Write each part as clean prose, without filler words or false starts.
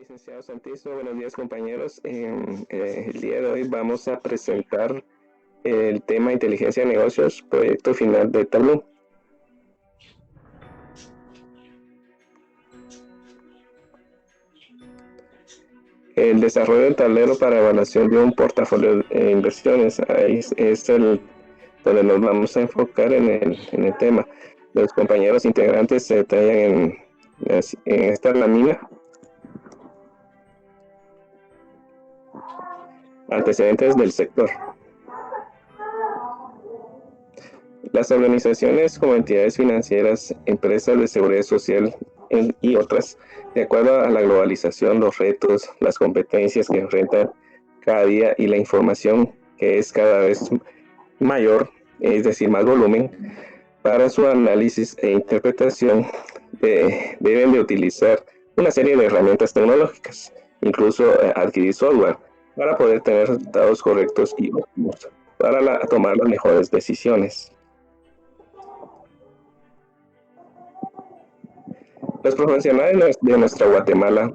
Licenciado Santizo, buenos días compañeros. El día de hoy vamos a presentar el tema Inteligencia de Negocios, proyecto final de Tableau. El desarrollo del tablero para evaluación de un portafolio de inversiones, ahí es donde nos vamos a enfocar en el tema. Los compañeros integrantes se detallan en esta lámina. Antecedentes del sector. Las organizaciones como entidades financieras, empresas de seguridad social y otras, de acuerdo a la globalización, los retos, las competencias que enfrentan cada día y la información que es cada vez mayor, es decir, más volumen, para su análisis e interpretación deben de utilizar una serie de herramientas tecnológicas, incluso adquirir software, para poder tener resultados correctos y óptimos para tomar las mejores decisiones. Los profesionales de nuestra Guatemala,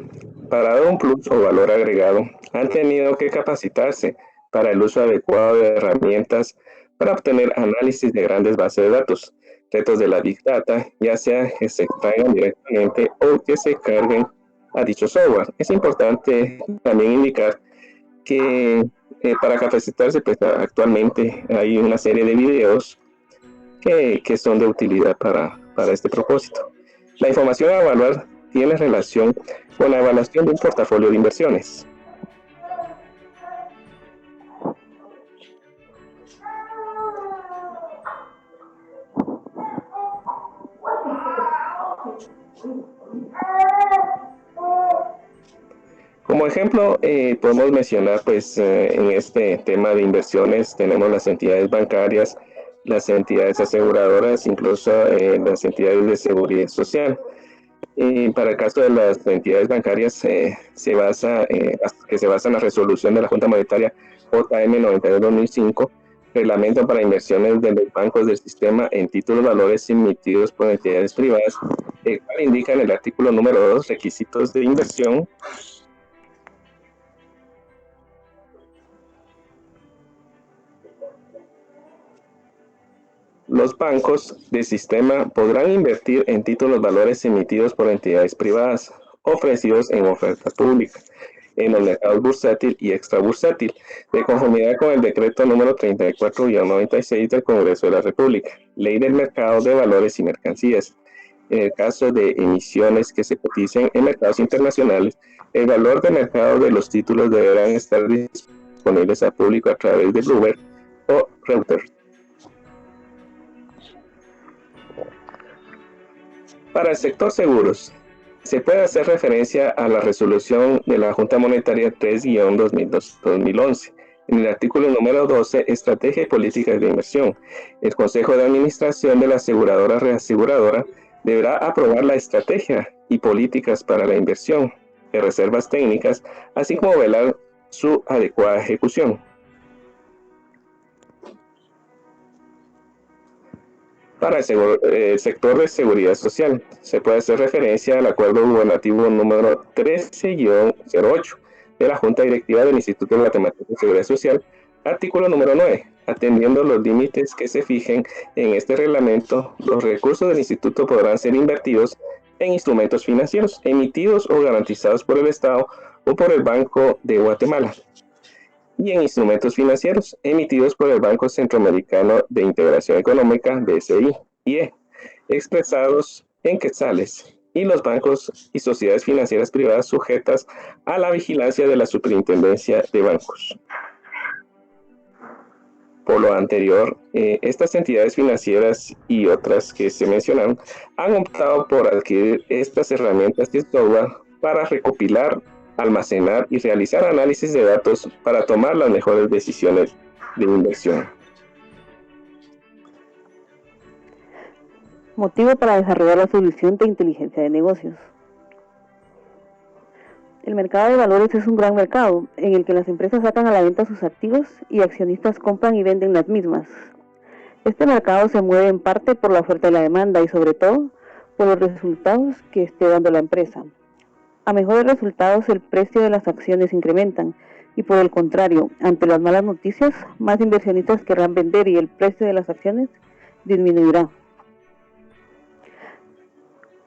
para dar un plus o valor agregado, han tenido que capacitarse para el uso adecuado de herramientas para obtener análisis de grandes bases de datos, retos de la Big Data, ya sea que se extraigan directamente o que se carguen a dicho software. Es importante también indicar que para capacitarse, pues actualmente hay una serie de videos que son de utilidad para este propósito. La información a evaluar tiene relación con la evaluación de un portafolio de inversiones. Como ejemplo, podemos mencionar, pues, en este tema de inversiones tenemos las entidades bancarias, las entidades aseguradoras, incluso las entidades de seguridad social. Para el caso de las entidades bancarias, que se basa en la resolución de la Junta Monetaria JM 92-2005, reglamento para inversiones de los bancos del sistema en títulos valores emitidos por entidades privadas, el cual indica en el artículo número 2 requisitos de inversión. Los bancos del sistema podrán invertir en títulos valores emitidos por entidades privadas, ofrecidos en oferta pública, en los mercados bursátil y extrabursátil, de conformidad con el decreto número 34-96 del Congreso de la República, Ley del Mercado de Valores y Mercancías. En el caso de emisiones que se coticen en mercados internacionales, el valor de mercado de los títulos deberán estar disponibles al público a través de Bloomberg o Reuters. Para el sector seguros, se puede hacer referencia a la resolución de la Junta Monetaria 3-2011. En el artículo número 12, Estrategia y Políticas de Inversión, el Consejo de Administración de la aseguradora reaseguradora deberá aprobar la estrategia y políticas para la inversión de reservas técnicas, así como velar su adecuada ejecución. Para el sector de seguridad social, se puede hacer referencia al acuerdo gubernativo número 13-08 de la Junta Directiva del Instituto Guatemalteco de Seguridad Social, artículo número 9. Atendiendo los límites que se fijen en este reglamento, los recursos del instituto podrán ser invertidos en instrumentos financieros emitidos o garantizados por el Estado o por el Banco de Guatemala, y en instrumentos financieros emitidos por el Banco Centroamericano de Integración Económica, BCI, expresados en quetzales, y los bancos y sociedades financieras privadas sujetas a la vigilancia de la Superintendencia de Bancos. Por lo anterior, estas entidades financieras y otras que se mencionaron han optado por adquirir estas herramientas de software para recopilar, almacenar y realizar análisis de datos para tomar las mejores decisiones de inversión. Motivo para desarrollar la solución de inteligencia de negocios. El mercado de valores es un gran mercado en el que las empresas sacan a la venta sus activos y accionistas compran y venden las mismas. Este mercado se mueve en parte por la oferta y la demanda y sobre todo por los resultados que esté dando la empresa. A mejores resultados, el precio de las acciones incrementan y por el contrario, ante las malas noticias, más inversionistas querrán vender y el precio de las acciones disminuirá.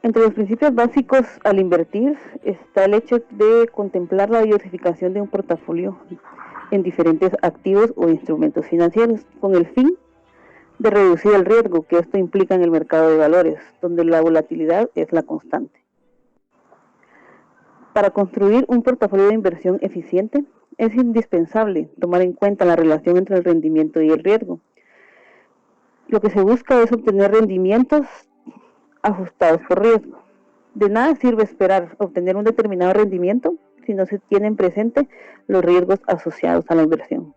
Entre los principios básicos al invertir está el hecho de contemplar la diversificación de un portafolio en diferentes activos o instrumentos financieros con el fin de reducir el riesgo que esto implica en el mercado de valores, donde la volatilidad es la constante. Para construir un portafolio de inversión eficiente, es indispensable tomar en cuenta la relación entre el rendimiento y el riesgo. Lo que se busca es obtener rendimientos ajustados por riesgo. De nada sirve esperar obtener un determinado rendimiento si no se tienen presente los riesgos asociados a la inversión.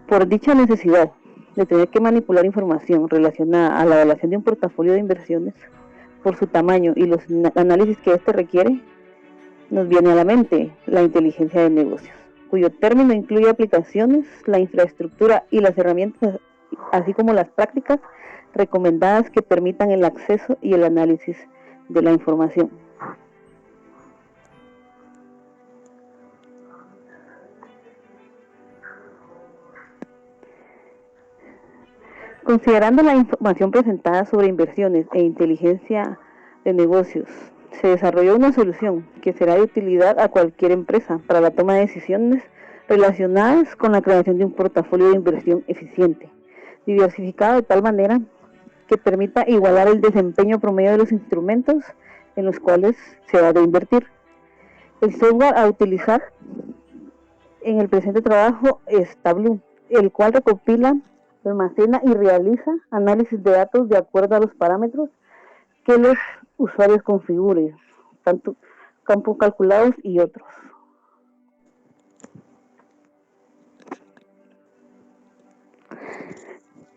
Por dicha necesidad de tener que manipular información relacionada a la evaluación de un portafolio de inversiones, por su tamaño y los análisis que éste requiere, nos viene a la mente la inteligencia de negocios, cuyo término incluye aplicaciones, la infraestructura y las herramientas, así como las prácticas recomendadas que permitan el acceso y el análisis de la información. Considerando la información presentada sobre inversiones e inteligencia de negocios, se desarrolló una solución que será de utilidad a cualquier empresa para la toma de decisiones relacionadas con la creación de un portafolio de inversión eficiente, diversificado de tal manera que permita igualar el desempeño promedio de los instrumentos en los cuales se ha de invertir. El software a utilizar en el presente trabajo es Tableau, el cual recopila, almacena y realiza análisis de datos de acuerdo a los parámetros que los usuarios configuren, tanto campos calculados y otros.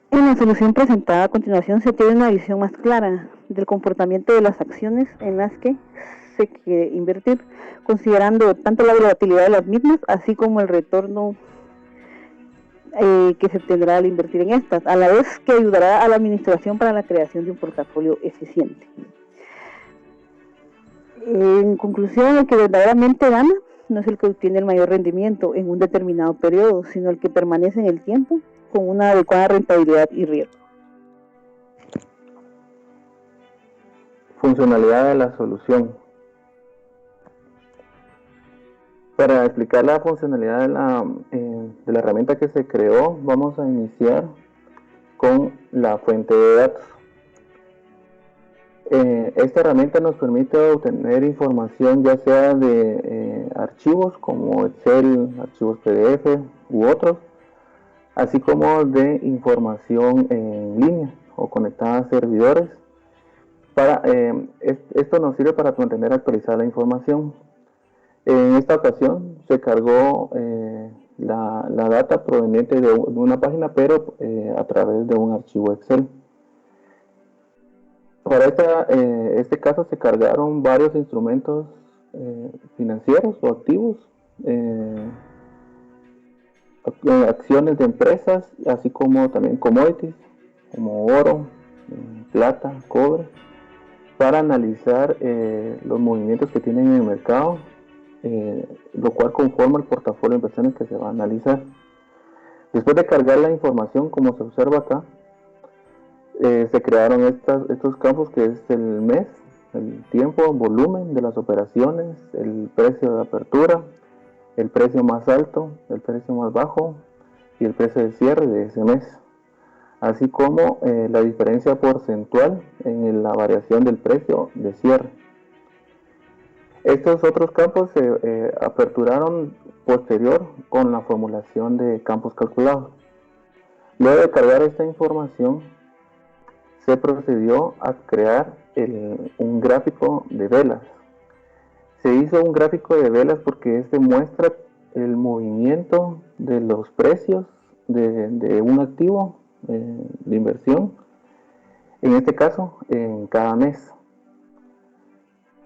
En la solución presentada a continuación se tiene una visión más clara del comportamiento de las acciones en las que se quiere invertir, considerando tanto la volatilidad de las mismas, así como el retorno que se obtendrá al invertir en estas, a la vez que ayudará a la administración para la creación de un portafolio eficiente. En conclusión, el que verdaderamente gana no es el que obtiene el mayor rendimiento en un determinado periodo, sino el que permanece en el tiempo con una adecuada rentabilidad y riesgo. Funcionalidad de la solución. Para explicar la funcionalidad de la herramienta que se creó, vamos a iniciar con la fuente de datos. Esta herramienta nos permite obtener información ya sea de archivos como Excel, archivos PDF u otros, así como de información en línea o conectada a servidores. Esto nos sirve para mantener actualizada la información. En esta ocasión se cargó la data proveniente de una página, pero a través de un archivo Excel. Para este caso se cargaron varios instrumentos financieros o activos, acciones de empresas, así como también commodities, como oro, plata, cobre, para analizar los movimientos que tienen en el mercado, lo cual conforma el portafolio de inversiones que se va a analizar. Después de cargar la información, como se observa acá, se crearon estos campos que es el mes, el tiempo, el volumen de las operaciones, el precio de apertura, el precio más alto, el precio más bajo y el precio de cierre de ese mes, así como la diferencia porcentual en la variación del precio de cierre. Estos otros campos se aperturaron posterior con la formulación de campos calculados. Luego de cargar esta información, se procedió a crear un gráfico de velas. Se hizo un gráfico de velas porque este muestra el movimiento de los precios de un activo de inversión, en este caso en cada mes.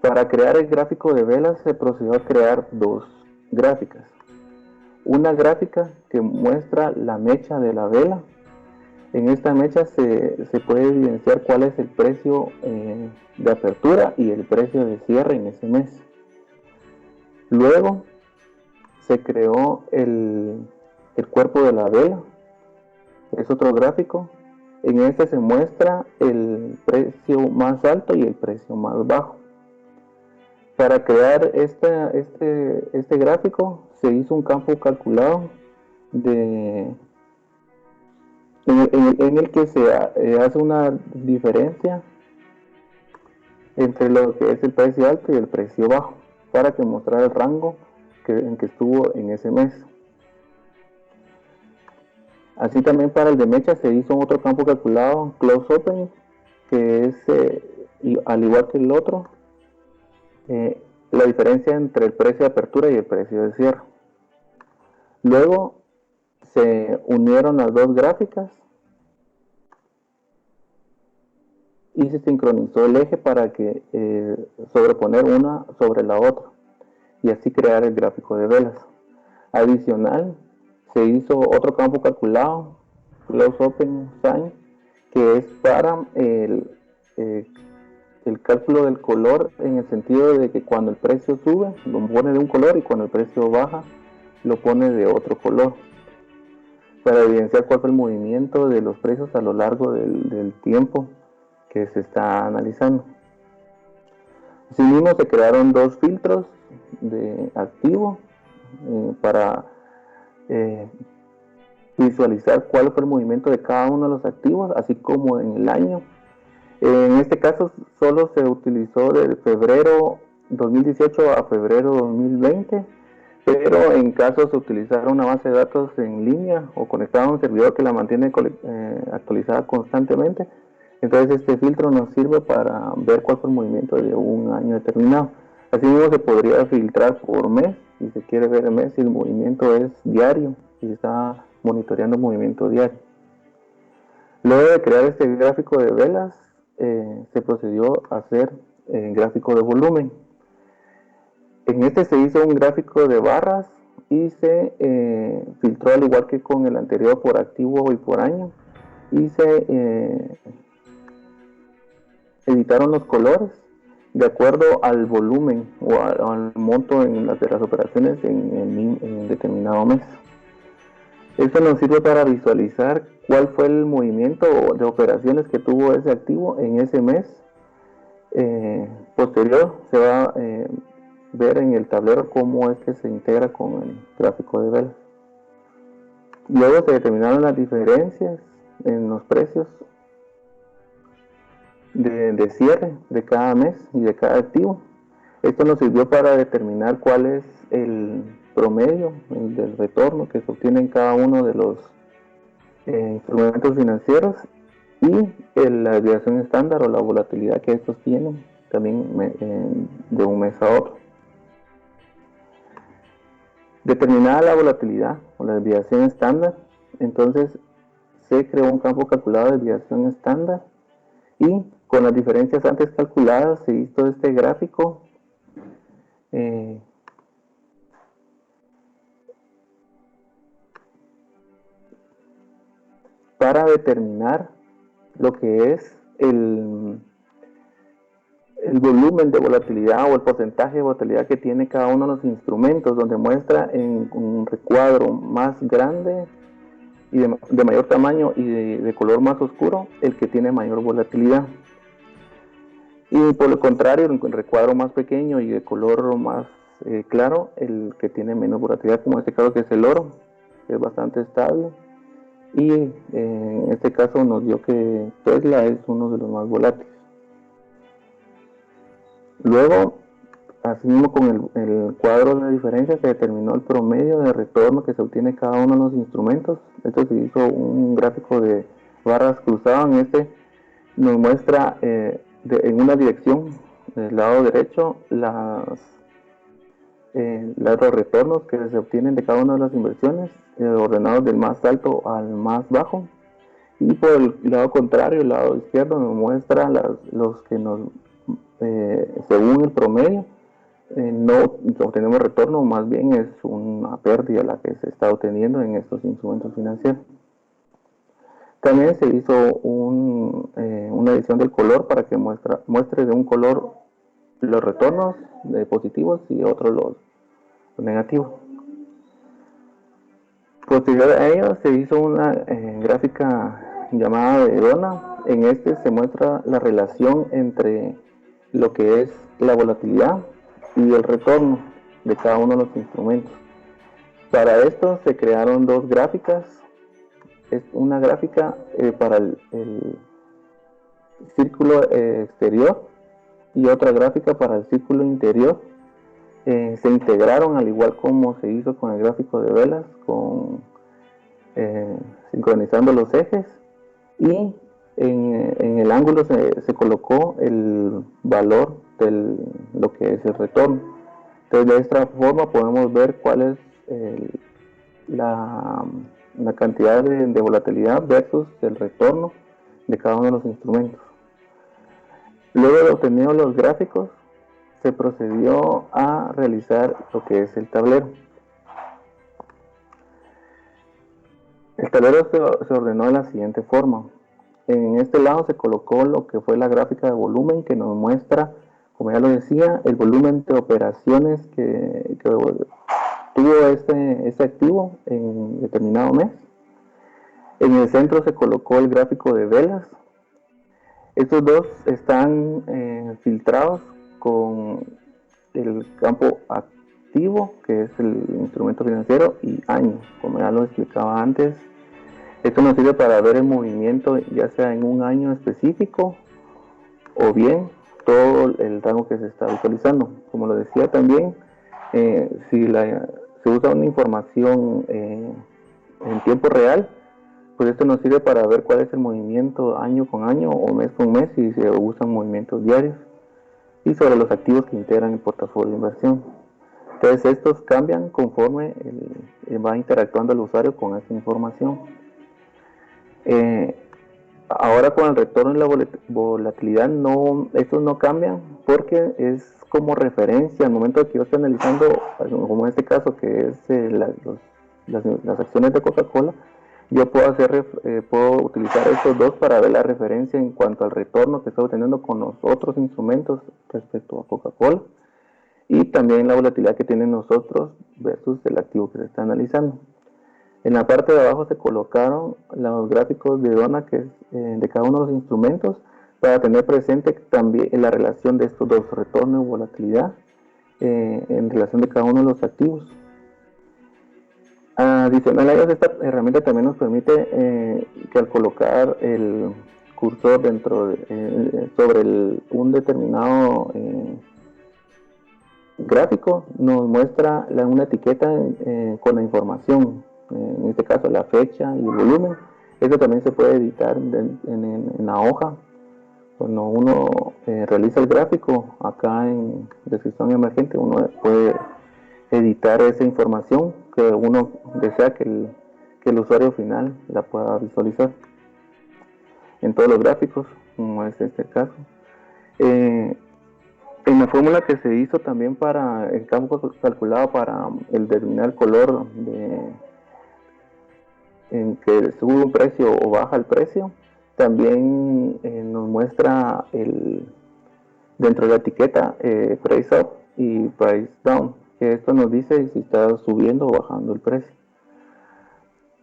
Para crear el gráfico de velas se procedió a crear dos gráficas. Una gráfica que muestra la mecha de la vela. En esta mecha se puede evidenciar cuál es el precio de apertura y el precio de cierre en ese mes. Luego se creó el cuerpo de la vela, es otro gráfico. En este se muestra el precio más alto y el precio más bajo. Para crear este gráfico se hizo un campo calculado en el que se hace una diferencia entre lo que es el precio alto y el precio bajo, para que mostrara el rango en que estuvo en ese mes. Así también para el de mecha se hizo otro campo calculado, close open, que es al igual que el otro, la diferencia entre el precio de apertura y el precio de cierre. Luego se unieron las dos gráficas y se sincronizó el eje para que sobreponer una sobre la otra y así crear el gráfico de velas. Adicional, se hizo otro campo calculado, close open sign, que es para el cálculo del color, en el sentido de que cuando el precio sube lo pone de un color y cuando el precio baja lo pone de otro color, para evidenciar cuál fue el movimiento de los precios a lo largo del tiempo que se está analizando. Asimismo se crearon dos filtros de activo para visualizar cuál fue el movimiento de cada uno de los activos, así como en el año. En este caso solo se utilizó de febrero 2018 a febrero 2020, pero en caso se utilizara una base de datos en línea o conectada a un servidor que la mantiene actualizada constantemente, entonces este filtro nos sirve para ver cuál fue el movimiento de un año determinado. Asimismo se podría filtrar por mes, si se quiere ver el mes, si el movimiento es diario, si se está monitoreando el movimiento diario. Luego de crear este gráfico de velas, se procedió a hacer gráfico de volumen. En este se hizo un gráfico de barras y se filtró, al igual que con el anterior, por activo y por año, y se editaron los colores de acuerdo al volumen o al monto de las operaciones en determinado mes. Esto nos sirve para visualizar cuál fue el movimiento de operaciones que tuvo ese activo en ese mes. Posterior se va a ver en el tablero cómo es que se integra con el gráfico de velas. Luego se determinaron las diferencias en los precios de cierre de cada mes y de cada activo. Esto nos sirvió para determinar cuál es el promedio del retorno que se obtiene en cada uno de los instrumentos financieros y la desviación estándar o la volatilidad que estos tienen también de un mes a otro. Determinada la volatilidad o la desviación estándar, entonces se creó un campo calculado de desviación estándar y con las diferencias antes calculadas se hizo este gráfico para determinar lo que es el volumen de volatilidad o el porcentaje de volatilidad que tiene cada uno de los instrumentos, donde muestra en un recuadro más grande y de mayor tamaño y de color más oscuro el que tiene mayor volatilidad, y por el contrario en el recuadro más pequeño y de color más claro el que tiene menos volatilidad, como en este caso que es el oro, que es bastante estable, y en este caso nos dio que Tesla es uno de los más volátiles. Luego, asimismo con el cuadro de diferencia, se determinó el promedio de retorno que se obtiene cada uno de los instrumentos. Esto se hizo un gráfico de barras cruzado. En este nos muestra en una dirección, del lado derecho, los retornos que se obtienen de cada una de las inversiones, ordenados del más alto al más bajo. Y por el lado contrario, el lado izquierdo, nos muestra los que según el promedio no obtenemos retorno, más bien es una pérdida la que se está obteniendo en estos instrumentos financieros. También se hizo una edición del color para que muestre de un color los retornos positivos y otros los negativos. Luego se determinaron las diferencias en los precios de cada uno de los instrumentos, donde muestra en negativo. Posterior a ello se hizo una gráfica llamada de Dona. En este se muestra la relación entre lo que es la volatilidad y el retorno de cada uno de los instrumentos. Para esto se crearon dos gráficas. Es una gráfica para el círculo exterior y otra gráfica para el círculo interior. Se integraron al igual como se hizo con el gráfico de velas, sincronizando los ejes, y en el ángulo se colocó el valor de lo que es el retorno. Entonces de esta forma podemos ver cuál es la cantidad de volatilidad versus el retorno de cada uno de los instrumentos. Luego de obtenido los gráficos, se procedió a realizar lo que es el tablero. El tablero se ordenó de la siguiente forma. En este lado se colocó lo que fue la gráfica de volumen, que nos muestra, como ya lo decía, el volumen de operaciones que tuvo este activo en determinado mes. En el centro se colocó el gráfico de velas. Estos dos están filtrados con el campo activo, que es el instrumento financiero, y año, como ya lo explicaba antes. Esto nos sirve para ver el movimiento, ya sea en un año específico o bien todo el rango que se está visualizando. Como lo decía también, si se usa una información en tiempo real, pues esto nos sirve para ver cuál es el movimiento año con año o mes con mes, y se usan movimientos diarios, y sobre los activos que integran el portafolio de inversión. Entonces estos cambian conforme va interactuando el usuario con esta información. Ahora con el retorno y la volatilidad, estos no cambian, porque es como referencia al momento de que yo estoy analizando, como en este caso que es las acciones de Coca-Cola. Yo puedo utilizar estos dos para ver la referencia en cuanto al retorno que estoy obteniendo con los otros instrumentos respecto a Coca-Cola, y también la volatilidad que tienen nosotros versus el activo que se está analizando. En la parte de abajo se colocaron los gráficos de Dona, que es de cada uno de los instrumentos, para tener presente también la relación de estos dos, retorno y volatilidad, en relación de cada uno de los activos. Adicional a ello, esta herramienta también nos permite que al colocar el cursor sobre un determinado gráfico, nos muestra una etiqueta con la información, en este caso la fecha y el volumen. Esto también se puede editar en la hoja. Cuando uno realiza el gráfico, acá en descripción emergente, uno puede editar esa información que uno desea que el usuario final la pueda visualizar en todos los gráficos, como es este caso. En la fórmula que se hizo también para el campo calculado para el determinar el color en que sube un precio o baja el precio, también nos muestra dentro de la etiqueta price up y price down, que esto nos dice si está subiendo o bajando el precio.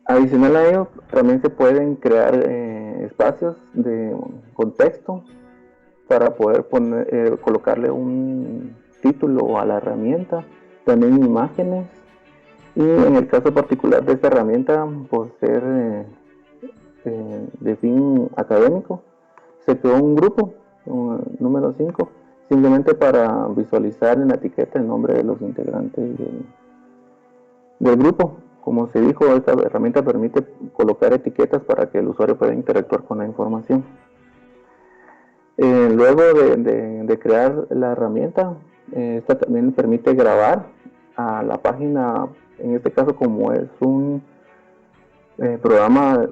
Adicional a ello, también se pueden crear espacios de contexto para poder colocarle un título a la herramienta, también imágenes, y en el caso particular de esta herramienta, por ser de fin académico, se creó un grupo, número 5, simplemente para visualizar en la etiqueta el nombre de los integrantes del grupo. Como se dijo, esta herramienta permite colocar etiquetas para que el usuario pueda interactuar con la información. Luego de crear la herramienta, esta también permite grabar a la página, en este caso como es un programa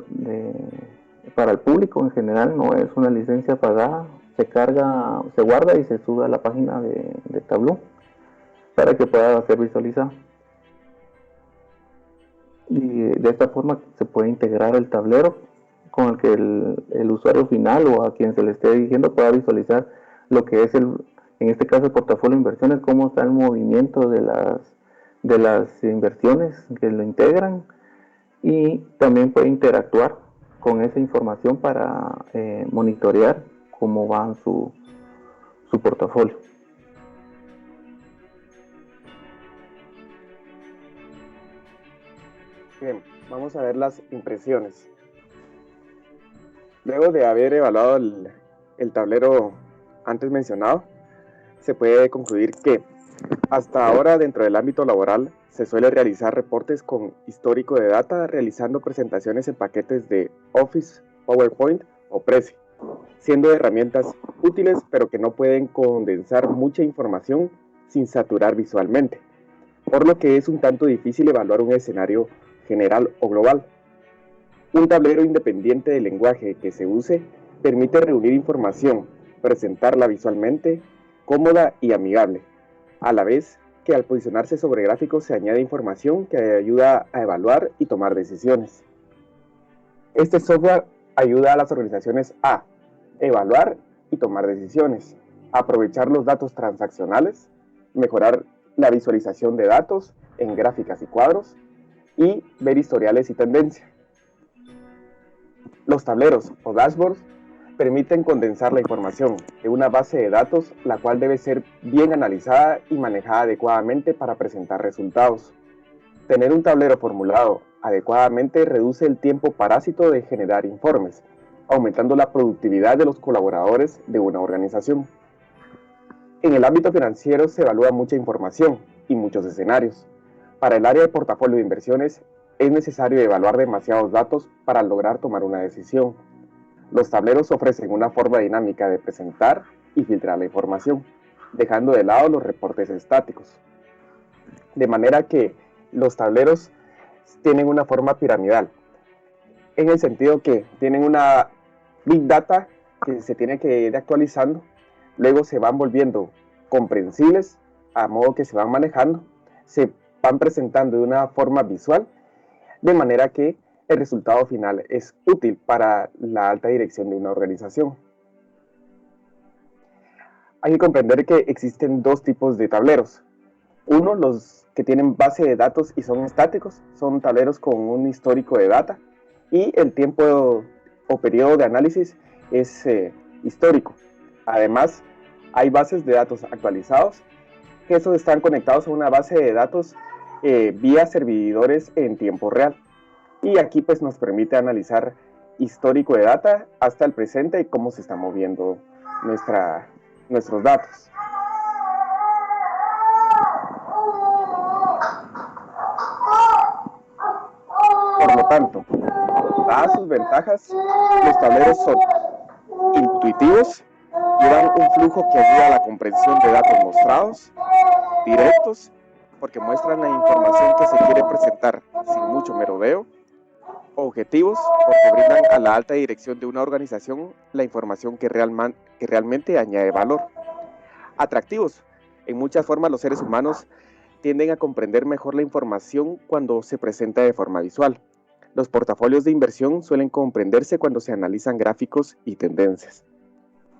para el público en general, no es una licencia pagada, se guarda y se sube a la página de Tableau para que pueda ser visualizado. Y de esta forma se puede integrar el tablero con el que el usuario final o a quien se le esté dirigiendo pueda visualizar lo que es en este caso el portafolio de inversiones, cómo está el movimiento de de las inversiones que lo integran, y también puede interactuar con esa información para monitorear cómo va su portafolio. Bien, vamos a ver las impresiones. Luego de haber evaluado el tablero antes mencionado, se puede concluir que hasta ahora dentro del ámbito laboral se suele realizar reportes con histórico de data realizando presentaciones en paquetes de Office, PowerPoint o Prezi, siendo herramientas útiles pero que no pueden condensar mucha información sin saturar visualmente, por lo que es un tanto difícil evaluar un escenario general o global. Un tablero independiente del lenguaje que se use permite reunir información, presentarla visualmente, cómoda y amigable, a la vez que al posicionarse sobre gráficos se añade información que ayuda a evaluar y tomar decisiones. Este software ayuda a las organizaciones a evaluar y tomar decisiones, aprovechar los datos transaccionales, mejorar la visualización de datos en gráficas y cuadros, y ver historiales y tendencias. Los tableros o dashboards permiten condensar la información de una base de datos, la cual debe ser bien analizada y manejada adecuadamente para presentar resultados. Tener un tablero formulado adecuadamente reduce el tiempo parásito de generar informes, aumentando la productividad de los colaboradores de una organización. En el ámbito financiero se evalúa mucha información y muchos escenarios. Para el área de portafolio de inversiones es necesario evaluar demasiados datos para lograr tomar una decisión. Los tableros ofrecen una forma dinámica de presentar y filtrar la información, dejando de lado los reportes estáticos. De manera que los tableros tienen una forma piramidal, en el sentido que tienen una Big Data que se tiene que ir actualizando, luego se van volviendo comprensibles a modo que se van manejando, se van presentando de una forma visual, de manera que el resultado final es útil para la alta dirección de una organización. Hay que comprender que existen dos tipos de tableros. Uno, los que tienen base de datos y son estáticos, son tableros con un histórico de data, y el tiempo o periodo de análisis es histórico. Además, hay bases de datos actualizados, que esos están conectados a una base de datos vía servidores en tiempo real. Y aquí pues nos permite analizar histórico de data hasta el presente y cómo se están moviendo nuestros datos. Por lo tanto, dadas sus ventajas, los tableros son intuitivos, llevan un flujo que ayuda a la comprensión de datos mostrados, directos, porque muestran la información que se quiere presentar sin mucho merodeo, objetivos, porque brindan a la alta dirección de una organización la información que realmente añade valor. Atractivos. En muchas formas los seres humanos tienden a comprender mejor la información cuando se presenta de forma visual. Los portafolios de inversión suelen comprenderse cuando se analizan gráficos y tendencias.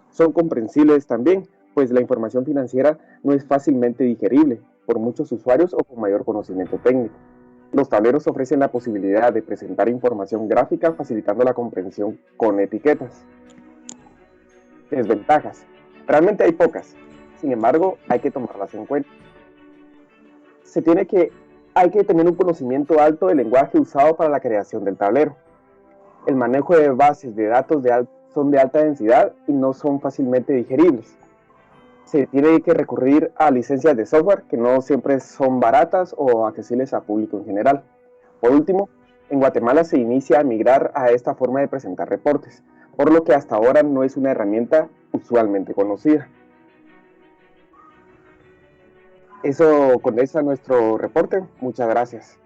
Son comprensibles también, pues la información financiera no es fácilmente digerible por muchos usuarios o con mayor conocimiento técnico. Los tableros ofrecen la posibilidad de presentar información gráfica facilitando la comprensión con etiquetas. Desventajas. Realmente hay pocas, sin embargo hay que tomarlas en cuenta. Hay que tener un conocimiento alto del lenguaje usado para la creación del tablero. El manejo de bases de datos son de alta densidad y no son fácilmente digeribles. Se tiene que recurrir a licencias de software que no siempre son baratas o accesibles a público en general. Por último, en Guatemala se inicia a migrar a esta forma de presentar reportes, por lo que hasta ahora no es una herramienta usualmente conocida. Eso condensa nuestro reporte. Muchas gracias.